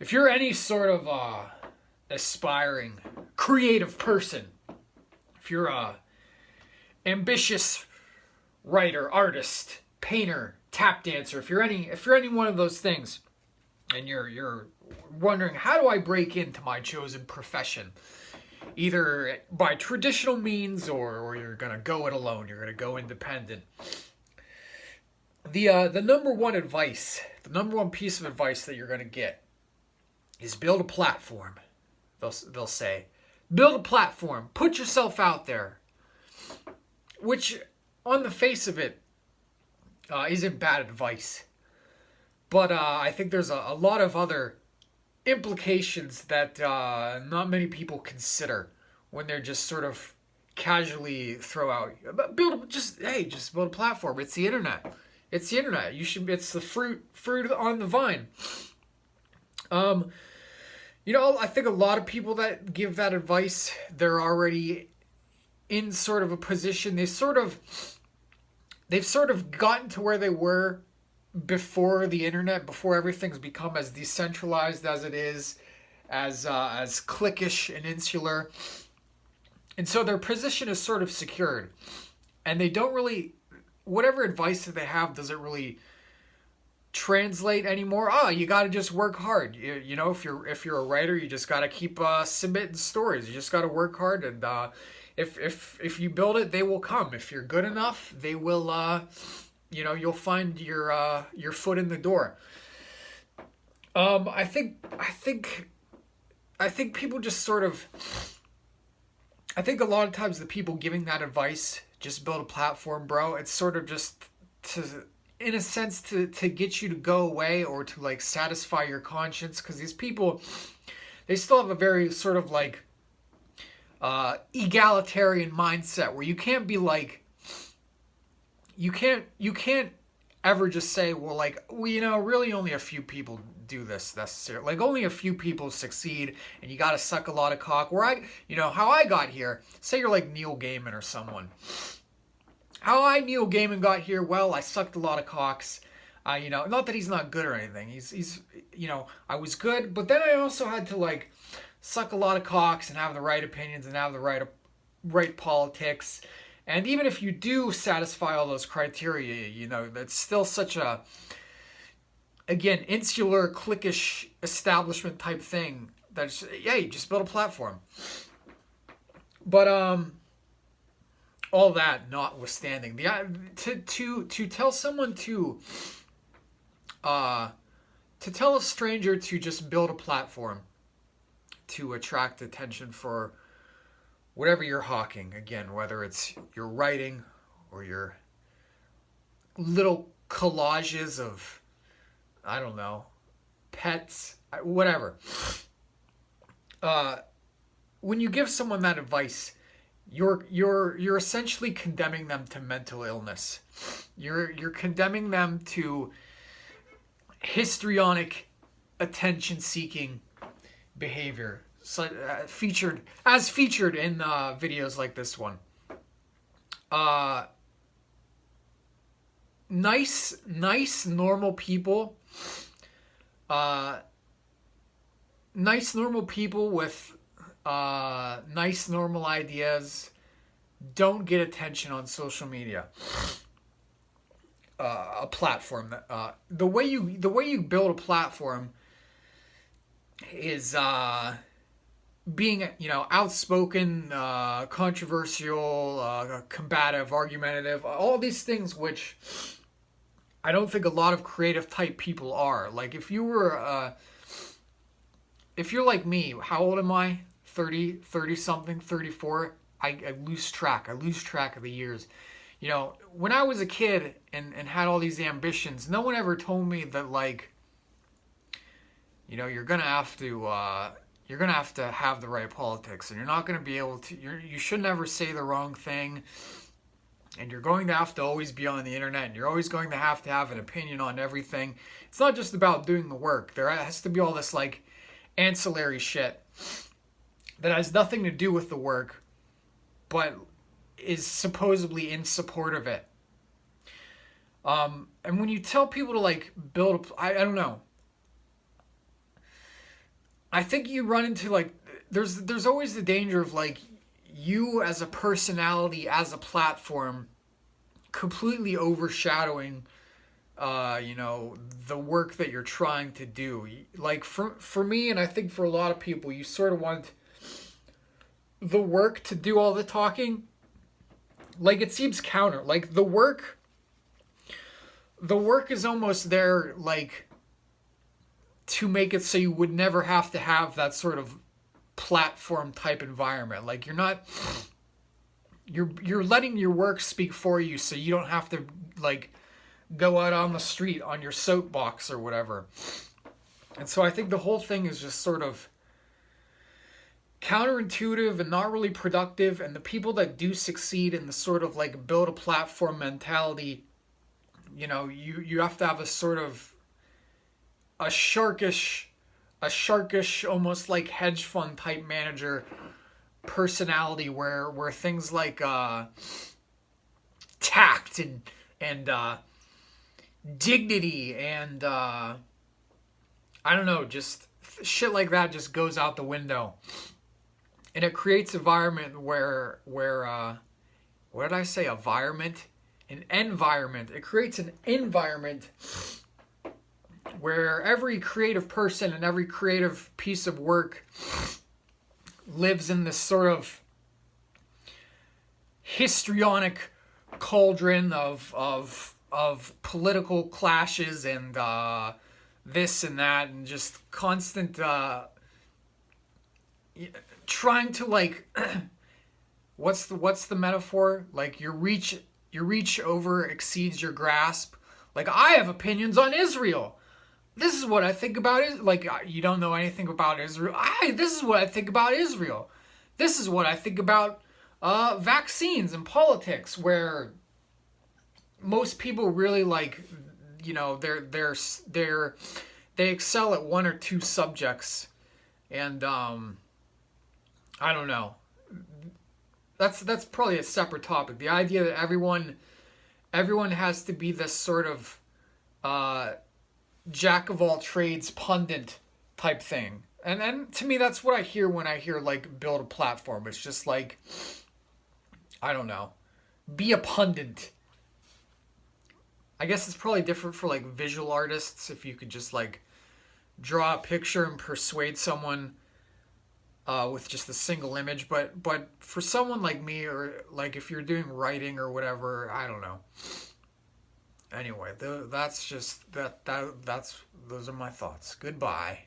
if you're any sort of aspiring creative person, if you're a ambitious writer, artist, painter, tap dancer, if you're any one of those things, and you're wondering how do I break into my chosen profession, either by traditional means or you're gonna go it alone, you're gonna go independent. The number one advice, the number one piece of advice that you're gonna get is build a platform. They'll say, build a platform, put yourself out there, which on the face of it isn't bad advice. But I think there's a lot of other implications that not many people consider when they're just sort of casually throw out just build a platform. It's the internet. It's the internet. It's the fruit on the vine. Um, I think a lot of people that give that advice, they're already in sort of a position. They've sort of gotten to where they were before the internet, before everything's become as decentralized as it is, as cliquish and insular, and so their position is sort of secured, and they don't really, whatever advice that they have doesn't really translate anymore. You got to just work hard. If you're a writer, you just got to keep submitting stories. You just got to work hard, and if you build it, they will come. If you're good enough, they will. You'll find your foot in the door. I think people just sort of. I think a lot of times the people giving that advice, just build a platform, bro. It's sort of just to, in a sense, to get you to go away or to like satisfy your conscience, because these people, they still have a very sort of like egalitarian mindset where you can't be like, you can't ever just say, well, like, really only a few people do this necessarily. Like, only a few people succeed, and you got to suck a lot of cock. How I got here. Say you're like Neil Gaiman or someone. How Neil Gaiman got here? Well, I sucked a lot of cocks. Not that he's not good or anything. He's I was good, but then I also had to like suck a lot of cocks and have the right opinions and have the right politics. And even if you do satisfy all those criteria, that's still such a, again, insular, cliquish, establishment type thing. That's, you just build a platform. But all that notwithstanding, to tell someone to tell a stranger to just build a platform to attract attention for whatever you're hawking, again, whether it's your writing or your little collages of, I don't know, pets, whatever. When you give someone that advice, you're essentially condemning them to mental illness. You're condemning them to histrionic, attention-seeking behavior. So, featured in videos like this one. Nice normal people. Nice normal people with nice normal ideas don't get attention on social media. A platform. The way you build a platform is being, outspoken, controversial, combative, argumentative, all these things which I don't think a lot of creative type people are. Like if you're like me, how old am I? 30 something, 34. I lose track. I lose track of the years. When I was a kid and had all these ambitions, no one ever told me that like, you're gonna have to have the right politics, and you're not gonna be able to. You should never say the wrong thing, and you're going to have to always be on the internet, and you're always going to have an opinion on everything. It's not just about doing the work. There has to be all this like ancillary shit that has nothing to do with the work, but is supposedly in support of it. And when you tell people to like build, I don't know. I think you run into like there's always the danger of like you as a personality, as a platform, completely overshadowing you know, the work that you're trying to do. Like for me, and I think for a lot of people, you sort of want the work to do all the talking. Like it seems counter. Like the work is almost there, like to make it so you would never have to have that sort of platform type environment. Like you're letting your work speak for you, so you don't have to like go out on the street on your soapbox or whatever. And so I think the whole thing is just sort of counterintuitive and not really productive. And the people that do succeed in the sort of like build a platform mentality, you know, you have to have a sort of a sharkish, almost like hedge fund type manager personality, where things like tact and dignity and I don't know, just shit like that just goes out the window, and it creates an environment where what did I say? Environment, an environment. It creates an environment where every creative person and every creative piece of work lives in this sort of histrionic cauldron of political clashes and this and that, and just constant trying to like what's the metaphor? Like your reach over exceeds your grasp. Like I have opinions on Israel. This is what I think about it. Like you don't know anything about Israel. This is what I think about Israel. This is what I think about vaccines and politics, where most people really like, you know, they excel at one or two subjects, and I don't know. That's probably a separate topic. The idea that everyone has to be this sort of jack of all trades pundit type thing. And to me that's what I hear when I hear like build a platform. It's just like, I don't know. Be a pundit. I guess it's probably different for like visual artists, if you could just like draw a picture and persuade someone with just a single image. But for someone like me, or like if you're doing writing or whatever, I don't know. Anyway, that's just that's those are my thoughts. Goodbye.